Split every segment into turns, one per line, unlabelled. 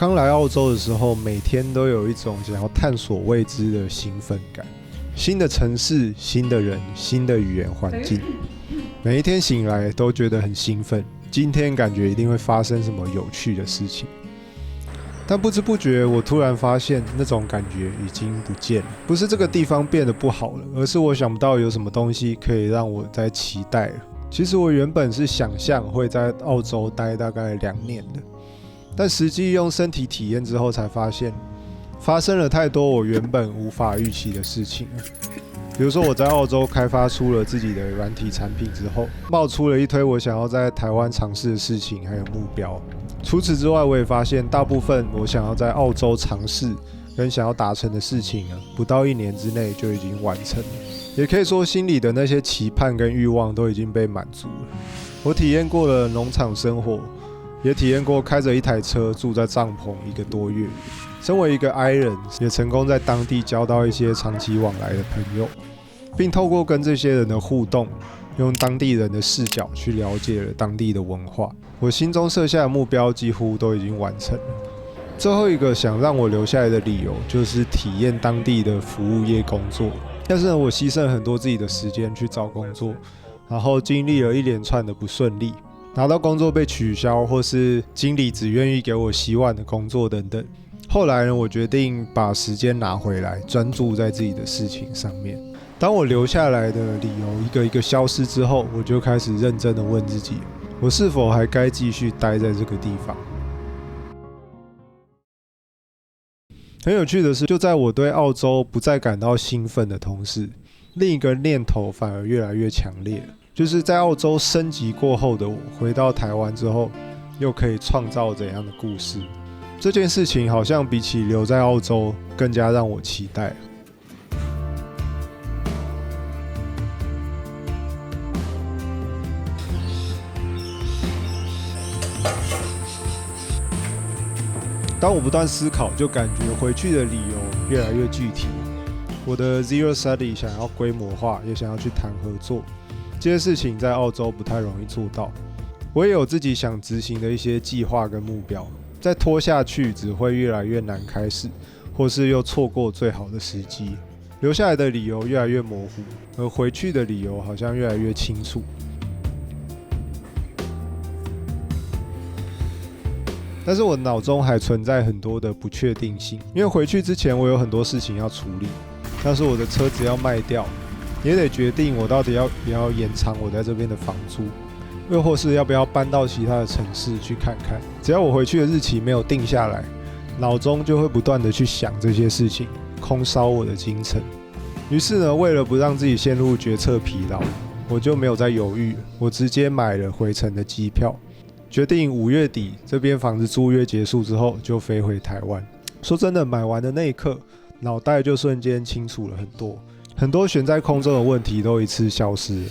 刚来澳洲的时候，每天都有一种想要探索未知的兴奋感。新的城市、新的人、新的语言环境，每一天醒来都觉得很兴奋。今天感觉一定会发生什么有趣的事情。但不知不觉，我突然发现那种感觉已经不见了。不是这个地方变得不好了，而是我想不到有什么东西可以让我再期待了。其实我原本是想象会在澳洲待大概2年的。但实际用身体体验之后，才发现发生了太多我原本无法预期的事情了。比如说，我在澳洲开发出了自己的软体产品之后，冒出了一堆我想要在台湾尝试的事情还有目标。除此之外，我也发现大部分我想要在澳洲尝试跟想要达成的事情呢，不到1年之内就已经完成了。也可以说，心里的那些期盼跟欲望都已经被满足了。我体验过了农场生活。也体验过开着一台车住在帐篷1个多月，身为一个 I 人，也成功在当地交到一些长期往来的朋友，并透过跟这些人的互动，用当地人的视角去了解了当地的文化。我心中设下的目标几乎都已经完成了。最后一个想让我留下来的理由，就是体验当地的服务业工作。但是呢，我牺牲了很多自己的时间去找工作，然后经历了一连串的不顺利。拿到工作被取消，或是经理只愿意给我洗碗的工作等等。后来呢，我决定把时间拿回来，专注在自己的事情上面。当我留下来的理由一个一个消失之后，我就开始认真的问自己，我是否还该继续待在这个地方？很有趣的是，就在我对澳洲不再感到兴奋的同时，另一个念头反而越来越强烈了。就是在澳洲升级过后的我，回到台湾之后，又可以创造怎样的故事？这件事情好像比起留在澳洲更加让我期待。当我不断思考，就感觉回去的理由越来越具体。我的 Zero Study 想要规模化，也想要去谈合作。这些事情在澳洲不太容易做到，我也有自己想执行的一些计划跟目标，再拖下去只会越来越难开始，或是又错过最好的时机。留下来的理由越来越模糊，而回去的理由好像越来越清楚。但是我脑中还存在很多的不确定性，因为回去之前我有很多事情要处理，像是我的车子要卖掉。也得决定我到底要不要延长我在这边的房租，又或是要不要搬到其他的城市去看看。只要我回去的日期没有定下来，脑中就会不断的去想这些事情，空烧我的精神。于是呢，为了不让自己陷入决策疲劳，我就没有再犹豫了，我直接买了回程的机票，决定5月底这边房子租约结束之后就飞回台湾。说真的，买完的那一刻，脑袋就瞬间清楚了很多。很多悬在空中的问题都一次消失了，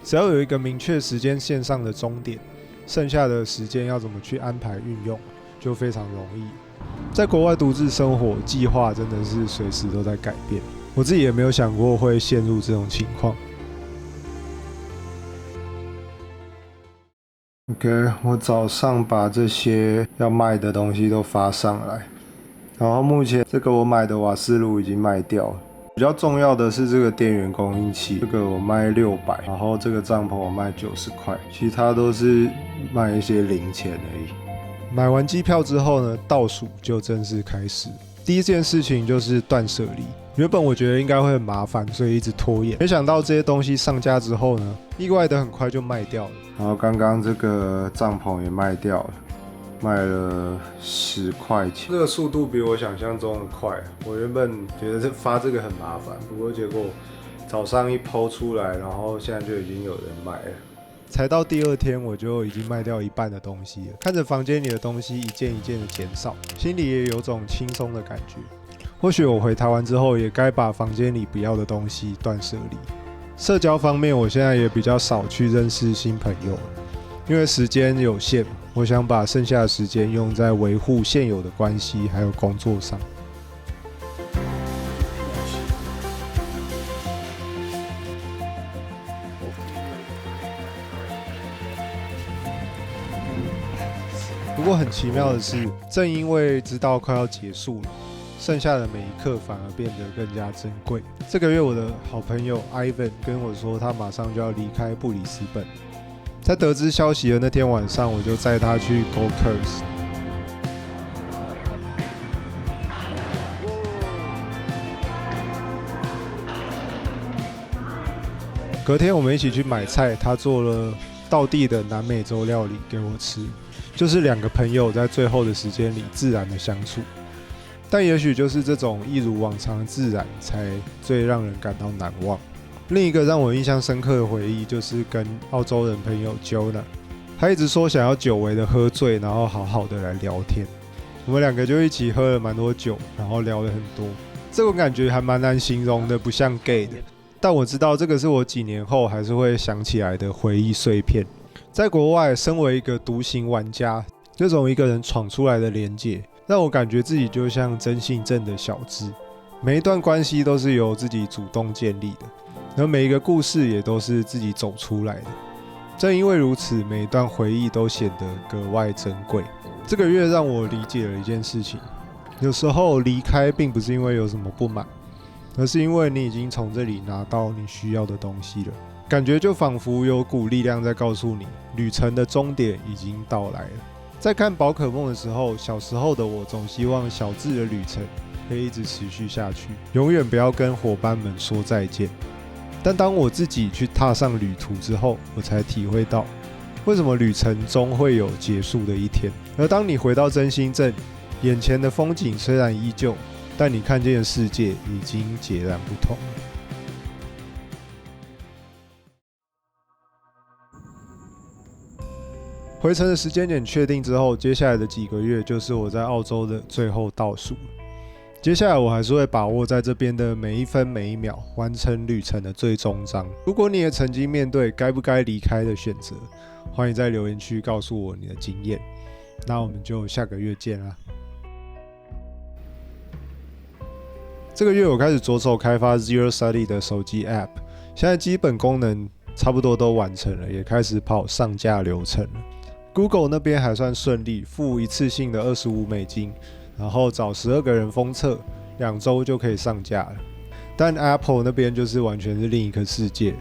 只要有一个明确时间线上的终点，剩下的时间要怎么去安排运用，就非常容易。在国外独自生活，计划真的是随时都在改变。我自己也没有想过会陷入这种情况。OK， 我早上把这些要卖的东西都发上来，然后目前这个我买的瓦斯炉已经卖掉了。比较重要的是这个电源供应器，这个我卖600，然后这个帐篷我卖90块，其他都是卖一些零钱而已。买完机票之后呢，倒数就正式开始。第一件事情就是断舍离。原本我觉得应该会很麻烦，所以一直拖延。没想到这些东西上架之后呢，意外的很快就卖掉了。然后刚刚这个帐篷也卖掉了。卖了10块钱，这个速度比我想象中的快。我原本觉得发这个很麻烦，不过结果早上一PO出来，然后现在就已经有人买了。才到第2天，我就已经卖掉1半的东西了。看着房间里的东西一件一件的减少，心里也有种轻松的感觉。或许我回台湾之后，也该把房间里不要的东西断舍离。社交方面，我现在也比较少去认识新朋友了，因为时间有限。我想把剩下的时间用在维护现有的关系还有工作上。不过很奇妙的是，正因为知道快要结束了，剩下的每一刻反而变得更加珍贵。这个月我的好朋友 Ivan 跟我说，他马上就要离开布里斯本。在得知消息的那天晚上，我就载他去 Gold Coast。隔天我们一起去买菜，他做了道地的南美洲料理给我吃，就是两个朋友在最后的时间里自然的相处。但也许就是这种一如往常的自然，才最让人感到难忘。另一个让我印象深刻的回忆，就是跟澳洲人朋友 Jonah， 他一直说想要久违的喝醉，然后好好的来聊天。我们两个就一起喝了蛮多酒，然后聊了很多。这种感觉还蛮难形容的，不像 gay 的。但我知道这个是我几年后还是会想起来的回忆碎片。在国外，身为一个独行玩家，这种一个人闯出来的连结，让我感觉自己就像真信镇的小智。每一段关系都是由自己主动建立的。而每一个故事也都是自己走出来的，正因为如此，每一段回忆都显得格外珍贵。这个月让我理解了一件事情：有时候离开并不是因为有什么不满，而是因为你已经从这里拿到你需要的东西了。感觉就仿佛有股力量在告诉你，旅程的终点已经到来了。在看宝可梦的时候，小时候的我总希望小智的旅程可以一直持续下去，永远不要跟伙伴们说再见。但当我自己去踏上旅途之后，我才体会到，为什么旅程终会有结束的一天。而当你回到真心镇，眼前的风景虽然依旧，但你看见的世界已经截然不同。回程的时间点确定之后，接下来的几个月就是我在澳洲的最后倒数。接下来我还是会把握在这边的每一分每一秒，完成旅程的最终章。如果你也曾经面对该不该离开的选择，欢迎在留言区告诉我你的经验。那我们就下个月见啦。这个月我开始着手开发 Zero Study 的手机 App， 现在基本功能差不多都完成了，也开始跑上架流程了。Google 那边还算顺利，付一次性的$25，然后找12个人封测，2周就可以上架了。但 Apple 那边就是完全是另一个世界，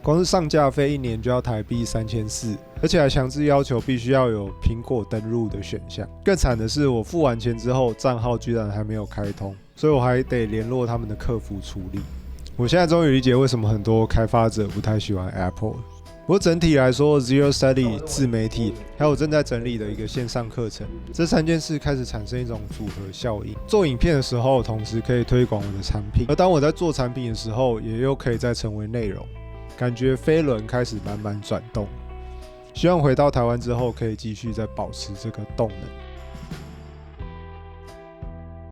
光是上架费1年就要台币3400，而且还强制要求必须要有苹果登入的选项。更惨的是，我付完钱之后，账号居然还没有开通，所以我还得联络他们的客服处理。我现在终于理解为什么很多开发者不太喜欢 Apple 了。不过整体来说 ，Zero Study 自媒体还有正在整理的一个线上课程，这3件事开始产生一种组合效应。做影片的时候，同时可以推广我的产品；而当我在做产品的时候，也又可以再成为内容。感觉飞轮开始慢慢转动。希望回到台湾之后，可以继续再保持这个动能。